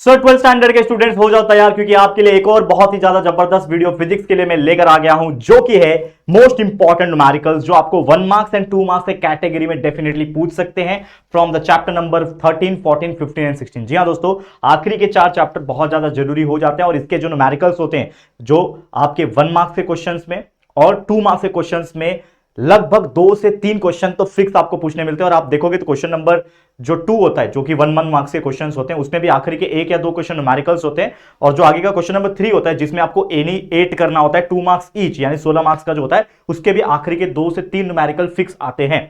सो 12th standard के students हो जाओ तैयार, क्योंकि आपके लिए एक और बहुत ही ज्यादा जबरदस्त वीडियो फिजिक्स के लिए मैं लेकर आ गया हूं, जो कि है मोस्ट इंपॉर्टेंट न्यूमेरिकल्स, जो आपको 1 मार्क्स एंड 2 मार्क्स के कैटेगरी में डेफिनेटली पूछ सकते हैं from the chapter number 13, 14, 15 and 16। जी हां दोस्तों, आखिरी के 4 चैप्टर बहुत ज्यादा जरूरी हो जाते हैं और इसके जो न्यूमेरिकल्स होते हैं, जो आपके 1 मार्क्स के क्वेश्चंस में और 2 मार्क्स के क्वेश्चंस में लगभग 2 से 3 क्वेश्चन तो फिक्स आपको पूछने मिलते हैं। और आप देखोगे तो क्वेश्चन नंबर जो 2 होता है, जो कि 1 मार्क्स के क्वेश्चंस होते हैं, उसमें भी आखिरी के 1 या 2 क्वेश्चन न्यूमेरिकल्स होते हैं। और जो आगे का क्वेश्चन नंबर 3 होता है, जिसमें आपको एनी 8 करना होता है, 2 मार्क्स ईच, यानी 16 मार्क्स का जो होता है, उसके भी आखिरी के 2 से 3 न्यूमेरिकल फिक्स आते हैं।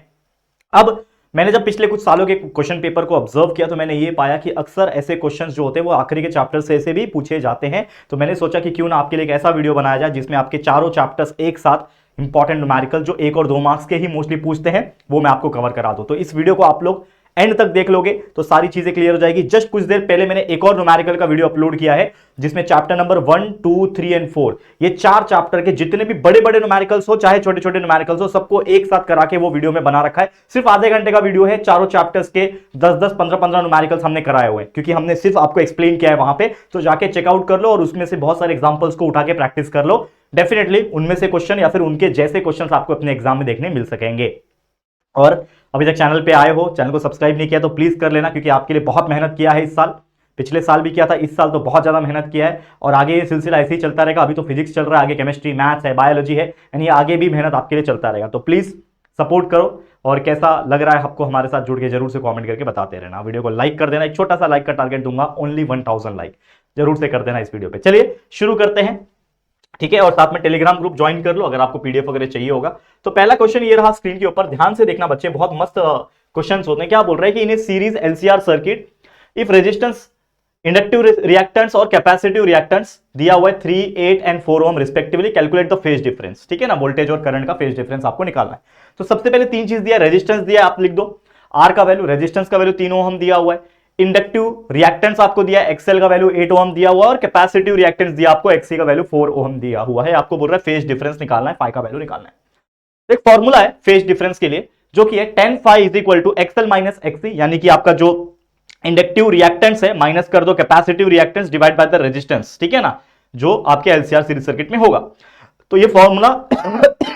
अब मैंने जब पिछले कुछ सालों के क्वेश्चन पेपर को ऑब्जर्व किया तो मैंने ये पाया कि अक्सर ऐसे क्वेश्चंस जो होते हैं वो आखिरी के चैप्टर से ऐसे भी पूछे जाते हैं। तो मैंने सोचा कि क्यों ना आपके लिए एक ऐसा वीडियो बनाया जाए जिसमें आपके चारों चैप्टर्स एक साथ इंपॉर्टेंट न्यूमेरिकल जो 1 और 2 मार्क्स के ही मोस्टली पूछते हैं, वो मैं आपको कवर करा दूं। तो इस वीडियो को आप लोग एंड तक देख लोगे तो सारी चीजें क्लियर हो जाएगी। जस्ट कुछ देर पहले मैंने एक और न्यूमेरिकल का वीडियो अपलोड किया है, जिसमें चैप्टर नंबर 1, 2, 3 एंड 4, ये 4 चैप्टर के जितने भी बड़े बड़े न्यूमेरिकल्स हो चाहे छोटे छोटे न्यूमेरिकल्स हो, सबको एक साथ करा के वो वीडियो में बना रखा है। सिर्फ आधे घंटे का वीडियो है, चारों चैप्टर्स के 10-10, 15-15 न्यूमेरिकल्स हमने कराए हुए हैं, क्योंकि हमने सिर्फ आपको एक्सप्लेन किया है वहां पे। तो जाके चेकआउट कर लो और उसमें से बहुत सारे एग्जांपल्स को उठा के प्रैक्टिस कर लो। डेफिनेटली उनमें से क्वेश्चन या फिर उनके जैसे क्वेश्चन आपको अपने एग्जाम में देखने मिल सकेंगे। और अभी तक चैनल पे आए हो, चैनल को सब्सक्राइब नहीं किया तो प्लीज कर लेना, क्योंकि आपके लिए बहुत मेहनत किया है इस साल, पिछले साल भी किया था, इस साल तो बहुत ज्यादा मेहनत किया है और आगे ये सिलसिला ऐसे ही चलता रहेगा। अभी तो फिजिक्स चल रहा है, आगे केमिस्ट्री, मैथ्स है, बायोलॉजी है, यानी आगे भी मेहनत आपके लिए चलता रहेगा। तो प्लीज सपोर्ट करो और कैसा लग रहा है आपको हमारे साथ जुड़ के जरूर से कमेंट करके बताते रहना। वीडियो को लाइक कर देना, एक छोटा सा लाइक का टारगेट दूंगा, ओनली 1000 लाइक जरूर से कर देना इस वीडियो पे। चलिए शुरू करते हैं, ठीक है। और साथ में टेलीग्राम ग्रुप ज्वाइन कर लो अगर आपको पीडीएफ वगैरह चाहिए होगा। तो पहला क्वेश्चन ये रहा स्क्रीन के ऊपर, ध्यान से देखना बच्चे, बहुत मस्त क्वेश्चन होते हैं। क्या बोल रहे हैं कि in a series LCR circuit if resistance, inductive reactance और कैपेसिटिव रिएक्टेंस दिया हुआ है 3, 8 and 4 ohm respectively, calculate the phase difference. ठीक है ना, वोल्टेज और करंट का फेज डिफरेंस आपको निकालना है। तो सबसे पहले 3 चीज दिया, रेजिस्टेंस दिया आप लिख दो, आर का वैल्यू, रेजिस्टेंस का वैल्यू 3 ओम दिया हुआ है, इंडक्टिव रिएक्टेंस आपको दिया है, एक्सएल का वैल्यू 8 ओम दिया हुआ है, और कैपेसिटिव रिएक्टेंस दिया आपको, एक्सी का वैल्यू 4 ओम दिया हुआ है। आपको बोल रहा है फेज डिफरेंस निकालना है, फाई का वैल्यू निकालना है। एक फॉर्मूला है फेज डिफरेंस के लिए, जो कि है tan phi is equal to X L minus X C, यानी कि आपका जो इंडक्टिव रिएक्टेंस है माइनस कर दो capacitive reactance divide by the resistance, ठीक है ना, जो आपके एलसीआर सीरीज सर्किट में होगा। तो ये फॉर्मूला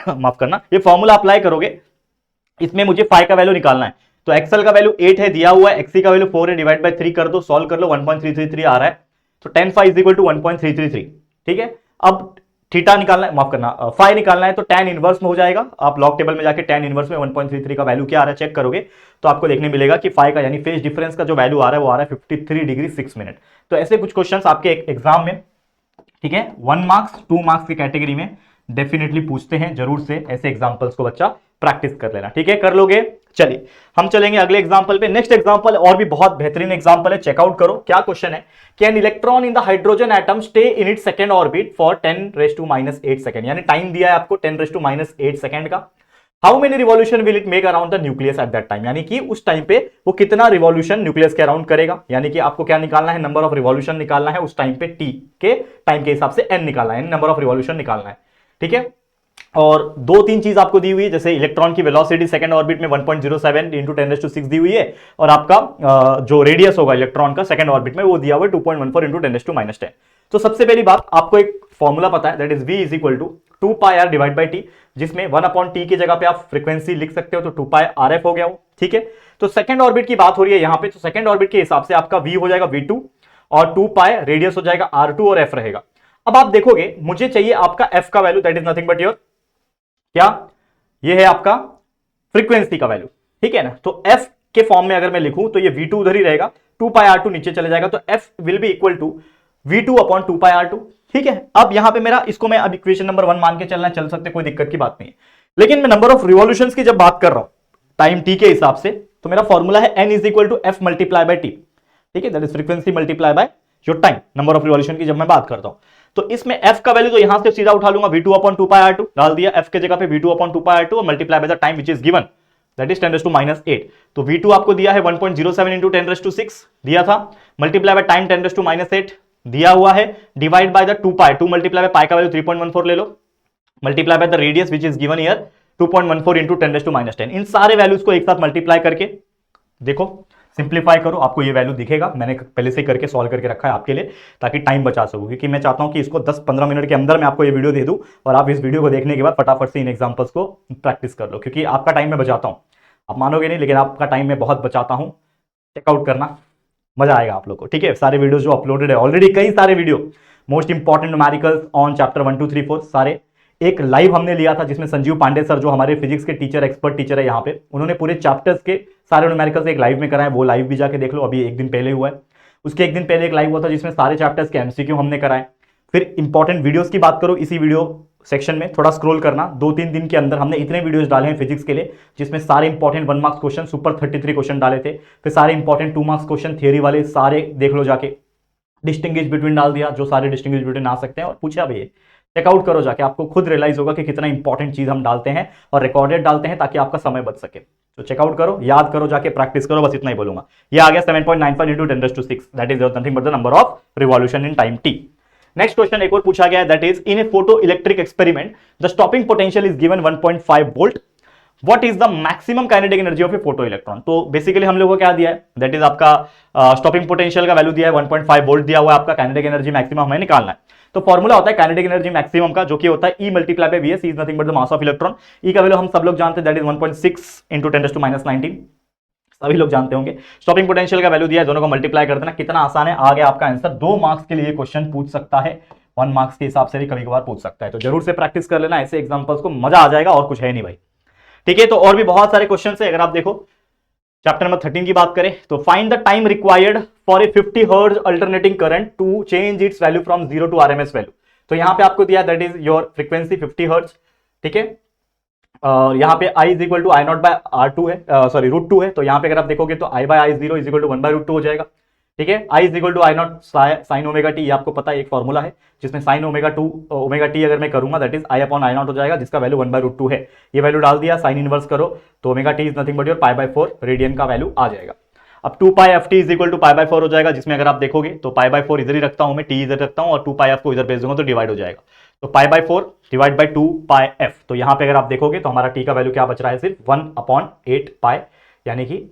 माफ करना, ये फॉर्मूला अप्लाई करोगे, इसमें मुझे फाई का वैल्यू निकालना है। तो एक्सएल का वैल्यू 8 है दिया हुआ है, एक्सी का वैल्यू 4 है, डिवाइड बाय 3 कर दो, सॉल्व कर लो, 1.333 आ रहा है। तो tan phi is equal to 1.333, ठीक है। अब थीटा निकालना है, माफ करना, फाई निकालना है, तो tan इनवर्स में हो जाएगा। आप लॉग टेबल में जाके tan इनवर्स में 1.33 का वैल्यू क्या आ रहा है चेक करोगे तो आपको देखने मिलेगा कि फाई का यानी फेज डिफरेंस का जो वैल्यू आ रहा है वो आ रहा है 53 डिग्री 6 मिनट। तो ऐसे कुछ क्वेश्चंस आपके एग्जाम में, ठीक है, 1 मार्क्स 2 मार्क्स की कैटेगरी में डेफिनेटली पूछते हैं, जरूर से ऐसे एग्जांपल्स को बच्चा प्रैक्टिस कर लेना, ठीक है, कर लोगे। चलिए हम चलेंगे अगले एग्जांपल पे। नेक्स्ट एग्जांपल और भी बहुत बेहतरीन एग्जांपल है, चेकआउट करो। क्या क्वेश्चन है कि an electron in the hydrogen atom stay in its second orbit for 10⁻⁸ second, यानी टाइम दिया है आपको 10⁻⁸ सेकंड का। How many revolution will it make around the nucleus at that time, यानी कि उस टाइम पे वो कितना रिवॉल्यूशन न्यूक्लियस के अराउंड करेगा। यानी कि आपको क्या निकालना है, नंबर ऑफ रिवॉल्यूशन निकालना है उस टाइम पे, टी के टाइम के हिसाब से एन निकालना है, नंबर ऑफ रिवॉल्यूशन निकालना है, ठीक है। और 2-3 चीज आपको दी हुई है, जैसे इलेक्ट्रॉन की वेलोसिटी सेकंड ऑर्बिट में 1.07 इंटू 10⁻⁶ दी हुई है, और आपका जो रेडियस होगा इलेक्ट्रॉन का सेकंड ऑर्बिट में वो दिया हुआ है 2.14 इंटू 10⁻⁻10। तो सबसे पहली बात, आपको एक फॉर्मूला पता है, that is v is equal to 2πr divide by T, जिसमें 1/t की जगह पे आप फ्रीक्वेंसी लिख सकते हो, तो 2πrf हो गया वो, ठीक है। तो सेकंड ऑर्बिट की बात हो रही है यहां पे, तो सेकंड ऑर्बिट के हिसाब से आपका v हो जाएगा v2 और 2π रेडियस हो जाएगा r2 और f रहेगा। अब आप देखोगे मुझे चाहिए आपका f का value, that is nothing but your क्या, ये है आपका फ्रीक्वेंसी का वैल्यू, ठीक है ना। तो f के फॉर्म में अगर मैं लिखूं तो ये v2 उधर ही रहेगा, 2πr2 नीचे चले जाएगा, तो f will be equal to v2 upon 2πr2, ठीक है। अब यहां पे मेरा, इसको मैं अब इक्वेशन नंबर 1 मान के चलना चल सकते, कोई दिक्कत की बात नहीं है। लेकिन मैं नंबर ऑफ रिवॉल्यूशंस की जब बात कर रहा हूं टाइम t के हिसाब से, तो मेरा फॉर्मूला है n is equal to f multiply by t, ठीक है, that is frequency multiply by your time, number of revolution की जब मैं बात करता हूं। तो इसमें f का वैल्यू तो यहां से सीधा उठा लूंगा, v2 अपॉन 2πr2 डाल दिया, f के जगह पे v2 अपॉन 2πr2 और multiply by the time which is given, that is 10⁻⁸। तो v2 आपको दिया है 1.07 इंटू 10⁻⁶ दिया था, मल्टीप्लाई बाय टाइम 10⁻⁸ दिया हुआ है, divide by the 2π, 2 multiply by pi का वैल्यू 3.14 ले लो, multiply by the radius which is given here 2.14 into 10⁻⁻10। इन सारे वैल्यूज को एक साथ मल्टीप्लाई करके देखो सिंप्लीफाई करो, आपको ये वैल्यू दिखेगा। मैंने पहले से करके सॉल्व करके रखा है आपके लिए ताकि टाइम बचा सकूं, क्योंकि मैं चाहता हूं कि इसको 10-15 मिनट के अंदर मैं आपको ये वीडियो दे दूं और आप इस वीडियो को देखने के बाद फटाफट से इन एग्जांपल्स को प्रैक्टिस कर लो, क्योंकि आपका टाइम मैं बचाता हूं। आप मानोगे नहीं, लेकिन आपका टाइम मैं बहुत बचाता हूं। चेकआउट करना, मजा आएगा आप लोग को। ठीक है, सारे वीडियोस जो अपलोडेड है ऑलरेडी, कई सारे video most important numericals on chapter 1 2 3 4 सारे। एक लाइव हमने लिया था जिसमें संजीव पांडे सर, जो हमारे फिजिक्स के टीचर, एक्सपर्ट टीचर है यहाँ पे, उन्होंने पूरे चैप्टर्स के सारे न्यूमेरिकल्स एक लाइव में कराए। वो लाइव भी जाके देख लो, अभी एक दिन पहले हुआ है। उसके एक दिन पहले एक लाइव हुआ था जिसमें सारे चैप्टर्स के एमसीक्यू हमने कराए। फिर इंपॉर्टेंट वीडियोस की बात करो, इसी वीडियो सेक्शन में थोड़ा स्क्रॉल करना, 2-3 दिन के अंदर हमने इतने वीडियोस डाले हैं फिजिक्स के लिए, जिसमें सारे important 1 marks question, super 33 question डाले थे। फिर सारे इंपॉर्टेंट 2 मार्क्स क्वेश्चन थियरी वाले सारे देख लो जाके। डिस्टिंग्विश बिटवीन डाल दिया, जो सारे डिस्टिंग्विश बिटवीन आ सकते हैं, और पूछा भी है। चेकआउट करो जाके, आपको खुद रियलाइज होगा कि कितना इंपॉर्टेंट चीज हम डालते हैं और रिकॉर्डेड डालते हैं ताकि आपका समय बच सके। तो चेकआउट करो, याद करो जाके, प्रैक्टिस करो, बस इतना ही बोलूंगा। ये आ गया 7.95 into 10⁶, that is nothing but the number of revolution in time T. Next question एक और पूछा गया है, that is in A photo electric experiment the stopping potential is given 1.5 volt, what is the maximum kinetic energy of A photo electron. तो basically हम लोगों को क्या दिया है, दैट इज आपका स्टॉपिंग पोटेंशियल का वैल्यू दिया है 1.5 वोल्ट दिया हुआ है, आपका काइनेटिक एनर्जी मैक्सिमम हमें निकालना है। तो फॉर्मूला होता है काइनेटिक एनर्जी मैक्सिमम का, जो कि होता है E multiply by V S, is nothing but the mass of electron. E का वैल्यू हम सब लोग जानते हैं, दैट इज 1.6 इंटू 10⁻⁹, सभी लोग जानते होंगे। स्टॉपिंग पोटेंशियल का वैल्यू दिया है, दोनों को मल्टीप्लाई कर देना, कितना आसान है, आ गया आपका आंसर। 2 मार्क्स के लिए क्वेश्चन पूछ सकता है, 1 मार्क्स के हिसाब से भी कभी कभार पूछ सकता है, तो जरूर से प्रैक्टिस कर लेना ऐसे एग्जांपल्स को, मजा आ जाएगा और कुछ है नहीं भाई। ठीक है, तो और भी बहुत सारे क्वेश्चन है। अगर आप देखो चैप्टर नंबर 13 की बात करें तो find the time required for a 50 hertz alternating current to change its value from 0 to RMS value. तो यहां पे आपको दिया that is your frequency 50 hertz. ठीक है, और यहाँ पे I is equal to I naught by R2 है, सॉरी √2 है। तो यहाँ पे अगर आप देखोगे तो I by I0 is equal to 1/√2 हो जाएगा। ठीक है, I is equal to I naught sine omega T, ये आपको पता है एक फॉर्मूला है जिसमें साइन ओमेगा टी अगर मैं करूंगा that is I upon I not हो जाएगा, जिसका वैल्यू 1/√2 है। ये वैल्यू डाल दिया, साइन इनवर्स करो तो omega T is nothing but your π/4 radian का वैल्यू आ जाएगा। अब 2πft इज इक्वल टू π/4 हो जाएगा, जिसमें अगर आप देखोगे तो π/4 इधर ही रखता हूं मैं, टी इधर रखता हूं और 2πf को इधर भेज दूंगा तो डिवाइड हो जाएगा। तो π/4 डिवाइड बाय 2πf, तो यहां पे अगर आप देखोगे तो हमारा टी का वैल्यू क्या बच रहा है, सिर्फ 1/8 पाई, यानी कि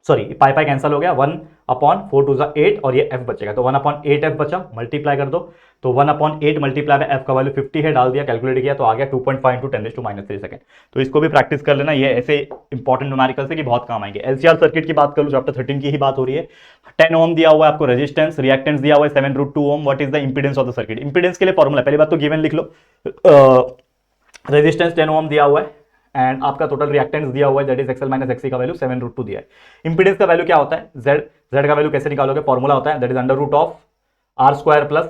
सॉरी पाई कैंसिल हो गया, 1/4 टू 8 और ये f बचेगा, तो 1/8f बचा, मल्टीप्लाई कर दो तो 1/8 मल्टीप्लाई बाय f का वैल्यू 50 है, डाल दिया, कैलकुलेट किया तो आ गया 2.5 इंटू 10⁻³ सेकंड। तो इसको भी प्रैक्टिस कर लेना, ये ऐसे इंपॉर्टेंट न्यूमेरिकल्स है कि बहुत काम आएंगे। एलसीआर सर्किट की बात करूं, चैप्टर 13 की ही बात हो रही है। 10 ओम दिया हुआ है आपको रेजिस्टेंस, रिएक्टेंस दिया हुआ है 7√2 ohm. What is the impedance of the circuit. Impedance के लिए फॉर्मूला पहली बात तो गिवन लिख लो, रेजिस्टेंस 10 ओम दिया हुआ है एंड आपका टोटल रिएक्टेंस दिया हुआ है that is XL minus XC का वैल्यू 7√2 दिया है। इंपीडेंस का वैल्यू क्या होता है, Z का वैल्यू कैसे निकालोगे, फॉर्मूला होता है that is √R² plus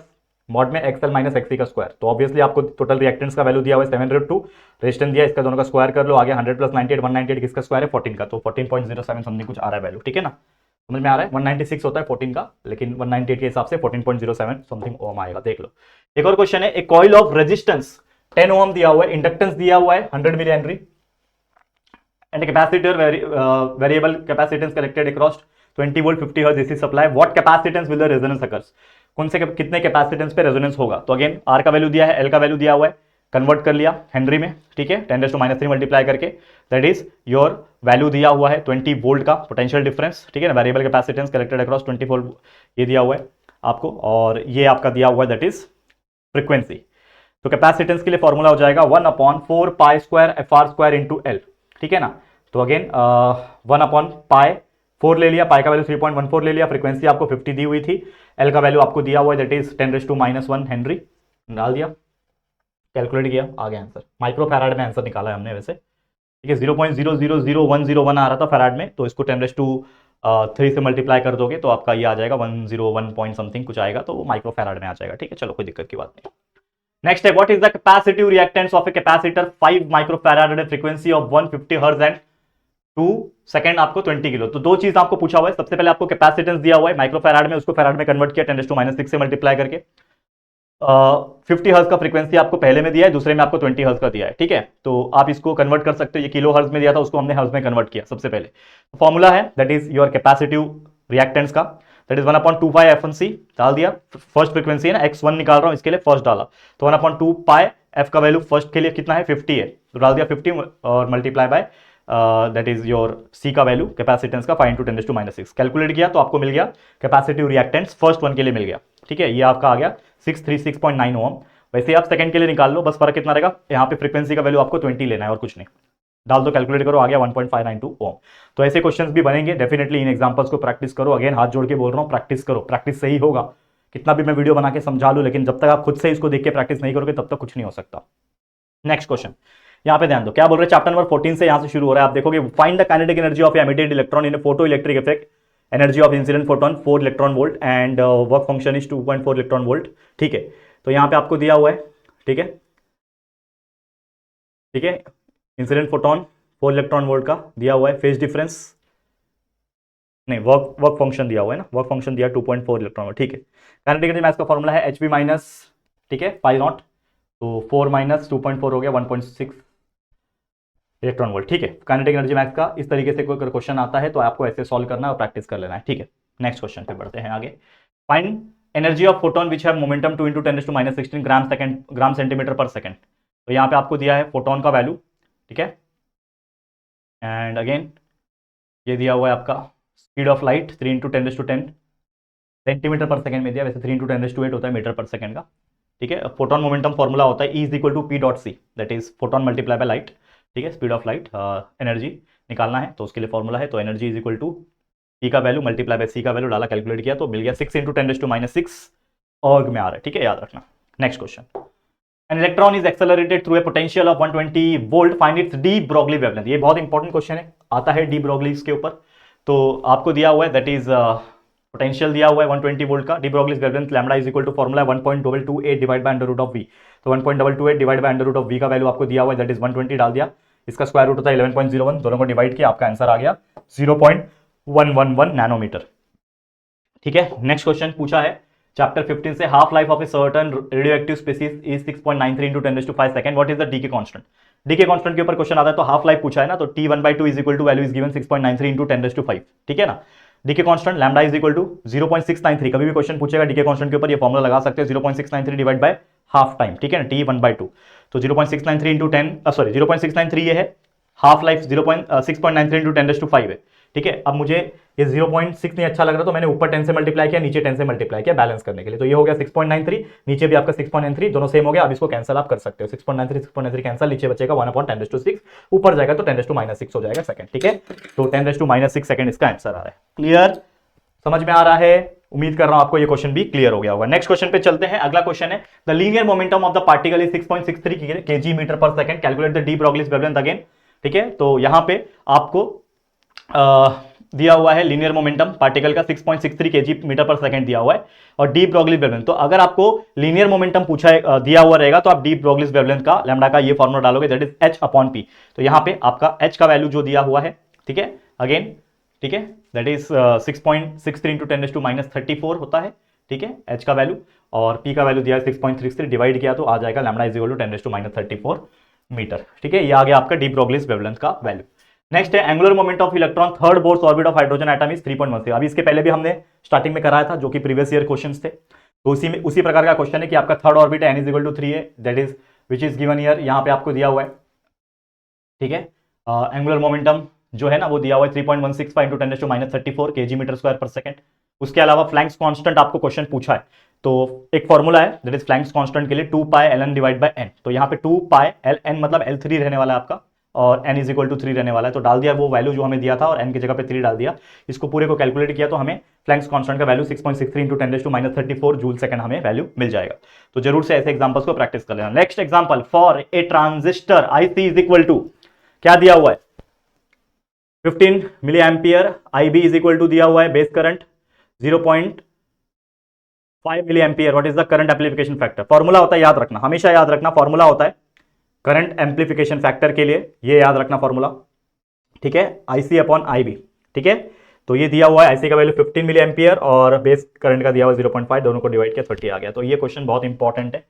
mod में XL माइनस XC का स्क्वायर। तो ऑब्वियसली आपको टोटल रिएक्टेंस का वैल्यू दिया हुआ है 7√2, रेजिस्टेंस दिया, इसका दोनों का स्क्वायर कर लो, आगे 100 प्लस 98, 198 किसका स्क्वायर है 14 का, तो 14.07 समथिंग कुछ आ रहा है वैल्यू। ठीक है ना, समझ में आ रहा है। 196 होता है 14 का, लेकिन 198 के हिसाब से 14.07 समथिंग ओम आएगा, देख लो। एक और क्वेश्चन है, एक कॉइल ऑफ रेजिस्टेंस 10 ओम दिया हुआ है, इंडक्टेंस दिया हुआ है 100 millihenry and a capacitor variable capacitance collected across 20 volt 50 hertz AC supply, what capacitance will the resonance occurs। कौन से कितने कैपेसिटेंस पे रेजोनेंस होगा। तो अगेन R का वैल्यू दिया है, L का वैल्यू दिया हुआ है, कन्वर्ट कर लिया हेनरी में। ठीक है, 10⁻³ मल्टीप्लाई करके दैट इज योर वैल्यू दिया हुआ है 20 वोल्ट का पोटेंशियल डिफरेंस। ठीक है ना, variable capacitance collected across 20 volt ये दिया हुआ है आपको, और ये आपका दिया हुआ है दैट इज फ्रीक्वेंसी। तो कैपेसिटेंस के लिए फॉर्मूला हो जाएगा 1/4 pi square FR² into L। ठीक है ना, तो अगेन 1/π4 ले लिया, पाई का वैल्यू 3.14 ले लिया, फ्रीक्वेंसी आपको 50 दी हुई थी, एल का वैल्यू आपको दिया हुआ है दैट इज 10⁻⁻1 हेनरी, डाल दिया, कैलकुलेट किया, आ गया आंसर। माइक्रो फैराड में आंसर निकाला है हमने वैसे। ठीक है, 0.000101 आ रहा था फैराड में, तो इसको 10⁻³ से मल्टीप्लाई कर दोगे तो आपका ये आ जाएगा 101 पॉइंट समथिंग कुछ आएगा, तो वो माइक्रो फैराड में आ जाएगा। ठीक है, चलो कोई दिक्कत की बात नहीं। नेक्स्ट है, what is the capacitive reactance of a capacitor 5 microfarad at frequency of 150 hertz and 2 second आपको 20 किलो। तो दो चीज आपको पूछा हुआ है, सबसे पहले आपको कैपेसिटेंस दिया हुआ है माइक्रोफैराड में, उसको फैराड में कन्वर्ट किया 10⁻⁶ से मल्टीप्लाई करके। 50 हर्ट्ज का फ्रीक्वेंसी आपको पहले में दिया है, दूसरे में आपको 20 हर्ट्ज का दिया है। ठीक है, तो आप इसको कन्वर्ट कर सकते हो, ये किलो हर्ट्ज में दिया था उसको हमने हर्ट्ज में कन्वर्ट किया सबसे पहले। फॉर्मूला है that is your capacitive reactance का, दैट इज 1/2π F1C डाल दिया, फर्स्ट फ्रीक्वेंसी है ना, X1 निकाल रहा हूं इसके लिए फर्स्ट डाला, तो 1/2π F का वैल्यू फर्स्ट के लिए कितना है 50 है, तो डाल दिया 50 और multiply by that is your C का वैल्यू कैपेसिटेंस का 5 × 10⁻⁶ कैलकुलेट किया तो आपको मिल गया कैपेसिटिव रिएक्टेंस फर्स्ट वन के लिए मिल गया, ठीक है, ये आपका आ गया 636.9 ओम। वैसे आप सेकंड के लिए निकाल लो, बस फर्क कितना रहेगा, यहाँ पे फ्रीक्वेंसी का वैल्यू आपको 20 लेना है और कुछ नहीं, डाल दो, कैलकुलेट करो, आ गया 1.592 ओम। तो ऐसे क्वेश्चंस भी बनेंगे, डेफिनेटली इन एग्जांपल्स को प्रैक्टिस करो। अगेन हाथ जोड़ के बोल रहा हूँ, प्रैक्टिस करो, प्रैक्टिस से ही होगा। कितना भी मैं वीडियो बना के समझा लूं, लेकिन जब तक आप खुद से इसको देख के प्रैक्टिस नहीं करोगे तब तक कुछ नहीं हो सकता। नेक्स्ट क्वेश्चन यहाँ पे ध्यान दो, क्या बोल रहे हैं, चैप्टर नंबर 14 से यहाँ से शुरू हो रहा है। आप देखोगे, find the kinetic energy of emitted electron in photo electric effect, energy of incident photon 4 electron volt and work function is 2.4 electron volt, ठीक है। तो यहाँ पे आपको दिया हुआ है, ठीक है, ठीक है, इंसिडेंट फोटोन 4 इलेक्ट्रॉन वोल्ट का दिया हुआ है, फेज डिफरेंस नहीं, वर्क फंक्शन दिया हुआ है ना, वर्क फंक्शन दिया 2.4 इलेक्ट्रॉन वोल्ट, ठीक है। काइनेटिक एनर्जी मैथ्स का फॉर्मूला है Hv माइनस, ठीक है, पाई नॉट, तो 4 माइनस 2.4 हो गया 1.6 इलेक्ट्रॉन वोल्ट, ठीक है। काइनेटिक एनर्जी मैथ्स का इस तरीके से कोई क्वेश्चन आता है तो आपको ऐसे सॉल्व करना है और प्रैक्टिस कर लेना है, ठीक है। नेक्स्ट क्वेश्चन पे बढ़ते हैं आगे। Find energy of photon which have momentum 2 × 10⁻16 gram centimetre पर सेकंड। तो यहाँ पे आपको दिया है फोटोन का वैल्यू, ठीक है, एंड अगेन ये दिया हुआ है आपका स्पीड ऑफ लाइट 3 × 10⁻10 सेंटीमीटर पर सेकंड में दिया, वैसे 3 × 10⁸ होता है मीटर पर सेकंड का, ठीक है। फोटोन मोमेंटम फॉर्मूला होता है E = P.C, that is photon multiply by light, ठीक है। स्पीड ऑफ लाइट एनर्जी निकालना है तो उसके लिए फॉर्मूला है, तो energy is equal to P का वैल्यू मल्टीप्लाई बाय C का वैल्यू, डाला, कैलकुलेट किया तो मिल गया 6 × 10⁻6 ऑर्ग में आ रहा है, ठीक है, याद रखना। Next question, an electron is accelerated through a potential of 120 volt, find its D Broglie wavelength. ये बहुत इंपॉर्टेंट क्वेश्चन है, आता है डी ब्रोगली के ऊपर। तो आपको दिया हुआ है दैट इज पोटेंशियल दिया हुआ है 120 वोल्ट का, de Broglie wavelength lambda is equal to formula 1.228 divide by √v, तो 1.228 डिवाइड बाय √v का वैल्यू आपको दिया हुआ है दैट इज 120, डाल दिया, इसका स्क्वायर रूट होता है 11.01, दोनों को डिवाइड किया, आपका आंसर आ गया 0.111 नैनोमीटर, ठीक है। नेक्स्ट क्वेश्चन पूछा है चैप्टर 15 से, half life of a certain radioactive species is 6.93 × 10⁵ second, what is the decay constant. Decay constant के ऊपर क्वेश्चन आता है, तो हाफ लाइफ पूछा है ना, तो T1/2 is equal to value is given 6.93 × 10⁵, ठीक है ना। Decay constant lambda is equal to 0.693, कभी भी क्वेश्चन पूछेगा डीके कांस्टेंट के ऊपर, ये फॉर्मूला लगा सकते हैं 0.693 डिवाइड बाय हाफ टाइम, ठीक है ना, T1/2, तो 0.693 × 10 सॉरी 0.693 ये है, हाफ लाइफ 6.93 × 10⁵ है, ठीक है। अब मुझे ये 0.6 नहीं अच्छा लग रहा तो मैंने ऊपर 10 से मल्टीप्लाई किया, नीचे 10 से मल्टीप्लाई किया बैलेंस करने के लिए, तो ये हो गया 6.93, नीचे भी आपका 6.93, दोनों सेम हो गया। अब इसको कैंसिल आप कर सकते हो, 6.93 कैंसिल, नीचे बचेगा 1/10⁶, ऊपर जाएगा तो 10⁻6 हो जाएगा सेकंड, ठीक है। तो 10⁻6 सेकंड इसका आंसर आ रहा है। क्लियर, समझ में आ रहा है, उम्मीद कर रहा हूं आपको ये क्वेश्चन भी क्लियर हो गया होगा। नेक्स्ट क्वेश्चन पे चलते हैं। अगला क्वेश्चन है, the linear momentum of the particle is 6.63 kg/s, calculate the D Broglie's wavelength again, ठीक है। तो यहां पे आपको दिया हुआ है लीनियर मोमेंटम पार्टिकल का 6.63 kg/s दिया हुआ है, और डी ब्रोगली वेवलेंथ, तो अगर आपको लीनियर मोमेंटम पूछा है दिया हुआ रहेगा तो आप डी ब्रोगली वेवलेंथ का लैम्डा का ये फॉर्मूला डालोगे दैट इज H/P, तो यहां पे आपका H का वैल्यू जो दिया हुआ है, ठीक है, अगेन, ठीक है, दैट इज 6.63 × 10⁻34 होता है, ठीक है, H का वैल्यू, और P का वैल्यू दिया है 6.33, डिवाइड किया तो आ जाएगा lambda is equal to 10⁻34 metre, ठीक है। ये आ गया आपका डी ब्रोगली वेवलेंथ का वैल्यू। नेक्स्ट है angular moment of electron third Bohr's orbit of hydrogen atom is 3.16, अभी इसके पहले भी हमने स्टार्टिंग में कराया था जो कि प्रीवियस ईयर क्वेश्चंस थे, तो उसी प्रकार का क्वेश्चन है कि आपका थर्ड ऑर्बिट है, n इज इक्वल टू 3 है, that is which is given year, यहां पे आपको दिया हुआ है, ठीक है। एंगुलर मोमेंटम जो है ना वो दिया हुआ है 3.165 × 10⁻34 kg/s। उसके अलावा फ्लैंक्स कांस्टेंट आपको क्वेश्चन पूछा है, तो एक फॉर्मूला है दैट इज फ्लैंक्स कांस्टेंट के लिए 2π/ln डिवाइड बाय n, तो यहाँ पे 2π/ln मतलब L3 रहने वाला है आपका, और n इज इक्वल टू 3 रहने वाला है, तो डाल दिया वो वैल्यू जो हमें दिया था और n की जगह पे 3 डाल दिया, इसको पूरे को कैलकुलेट किया तो हमें फ्लैंक्स कांस्टेंट का वैल्यू 6.63 × 10⁻34 जूल सेकंड हमें वैल्यू मिल जाएगा। तो जरूर से ऐसे एग्जांपल्स को प्रैक्टिस कर लेना। Next example, for a transistor IC is equal to, क्या दिया हुआ है, 15 milliampere, IB is equal to दिया हुआ है base current 0.5 milliampere, what is the current amplification factor. Formula होता है, याद रखना, हमेशा याद रखना, फॉर्मूला होता है करंट एम्प्लीफिकेशन फैक्टर के लिए, ये याद रखना फॉर्मूला, ठीक है, IC/IB, ठीक है। तो ये दिया हुआ है IC का वैल्यू 15 मिली एम्पियर और बेस करंट का दिया हुआ 0.5, दोनों को डिवाइड किया 30 आ गया। तो ये क्वेश्चन बहुत इंपॉर्टेंट है,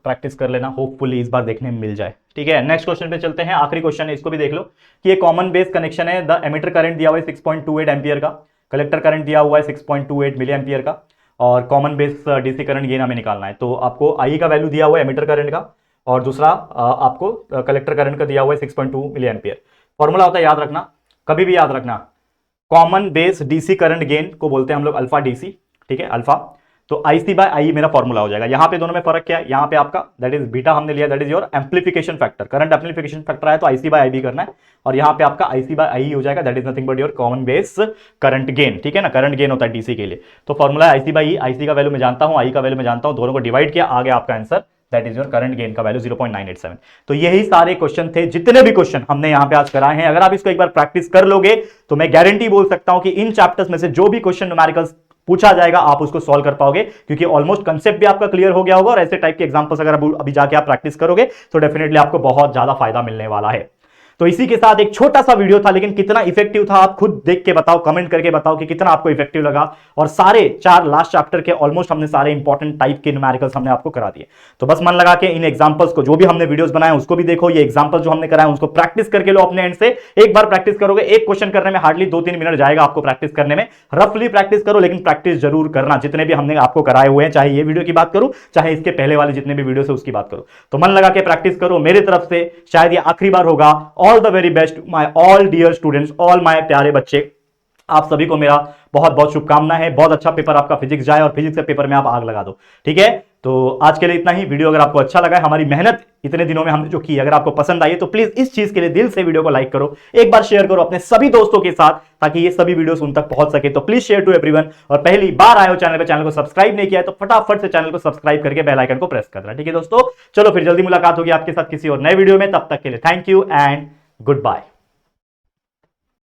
प्रैक्टिस कर लेना, होपफुली इस बार देखने में मिल जाए, ठीक है। नेक्स्ट क्वेश्चन पे चलते हैं, आखिरी क्वेश्चन है, इसको भी देख लो कि ये कॉमन बेस कनेक्शन है, द एमिटर करंट दिया हुआ है 6.28 एम्पियर का, कलेक्टर करंट दिया हुआ है 6.28 मिली एम्पियर का, और common base DC current gain हमें निकालना है। तो आपको आई का वैल्यू दिया हुआ है एमिटर करंट का, और दूसरा आपको कलेक्टर करंट का दिया हुआ है 6.2 मिली एम्पियर। फॉर्मूला होता है, याद रखना, कभी भी याद रखना, common base DC current gain को बोलते हैं हम लोग अल्फा डीसी, ठीक है, अल्फा। तो IC बाय आई मेरा फॉर्मूला हो जाएगा। यहां पे दोनों में फर्क क्या है, यहां पे आपका दैट इज बीटा हमने लिया, that is your amplification factor, current amplification factor आया तो IC बाय आई भी करना है, और यहां पे आपका IC बाय आई हो जाएगा, that is nothing but your common base current gain, ठीक है ना, करंट गेन होता है डीसी के लिए। तो फॉर्मूला IC बाय ई, IC का वैल्यू मैं जानता हूं, आई का वैल्यू मैं जानता हूं, दोनों को डिवाइड किया, आ गया आपका answer, that is your current gain का वैल्यू 0.987। तो यही सारे क्वेश्चन थे, जितने भी क्वेश्चन हमने यहां पे आज कराए हैं। अगर आप इसको एक बार प्रैक्टिस कर लोगे तो मैं गारंटी बोल सकता हूं कि इन चैप्टर्स में से जो भी क्वेश्चन न्यूमेरिकल्स पूछा जाएगा आप उसको सॉल्व कर पाओगे, क्योंकि ऑलमोस्ट कंसेप्ट भी आपका क्लियर हो गया होगा, और ऐसे टाइप के एग्जांपल्स अगर अभी जाके आप प्रैक्टिस करोगे तो डेफिनेटली आपको बहुत ज्यादा फायदा मिलने वाला है। तो इसी के साथ एक छोटा सा वीडियो था, लेकिन कितना इफेक्टिव था आप खुद देख के बताओ, कमेंट करके बताओ कि कितना आपको इफेक्टिव लगा। और सारे 4 लास्ट चैप्टर के ऑलमोस्ट हमने सारे इंपॉर्टेंट टाइप के न्यूमेरिकल्स हमने आपको करा दिए। तो बस मन लगा के इन एग्जांपल्स को, जो भी हमने वीडियोस बनाए उसको भी देखो, ये एग्जांपल जो हमने कराए उसको प्रैक्टिस करके लो अपने एंड से। एक बार प्रैक्टिस करोगे, एक क्वेश्चन करने में हार्डली 2-3 मिनट जाएगा आपको प्रैक्टिस करने में। रफली प्रैक्टिस करो, लेकिन प्रैक्टिस जरूर करना, जितने भी हमने आपको कराए हुए हैं, चाहे ये वीडियो की बात करूं, चाहे इसके पहले वाले जितने भी वीडियो है उसकी बात करो। तो मन लगा के प्रैक्टिस करो। मेरी तरफ से शायद ये आखिरी बार होगा। All the very best my all dear students, all my प्यारे बच्चे, आप सभी को मेरा बहुत बहुत शुभकामनाएं है। बहुत अच्छा पेपर आपका फिजिक्स जाए और फिजिक्स के पेपर में आप आग लगा दो, ठीक है। तो आज के लिए इतना ही। वीडियो अगर आपको अच्छा लगा है, हमारी मेहनत इतने दिनों में हमने जो की, अगर आपको पसंद आई है तो प्लीज इस चीज के लिए दिल से वीडियो को लाइक करो, एक बार शेयर करो अपने सभी दोस्तों के साथ, ताकि ये सभी वीडियोस उन तक पहुंच सके। तो प्लीज शेयर टू एवरीवन। और पहली बार आए हो चैनल पे, चैनल को सब्सक्राइब नहीं किया है तो फटाफट से चैनल को सब्सक्राइब करके बेल आइकन को प्रेस कर देना, ठीक है दोस्तों। चलो फिर जल्दी मुलाकात होगी आपके साथ किसी और नए वीडियो में, तब तक के लिए thank you and good bye.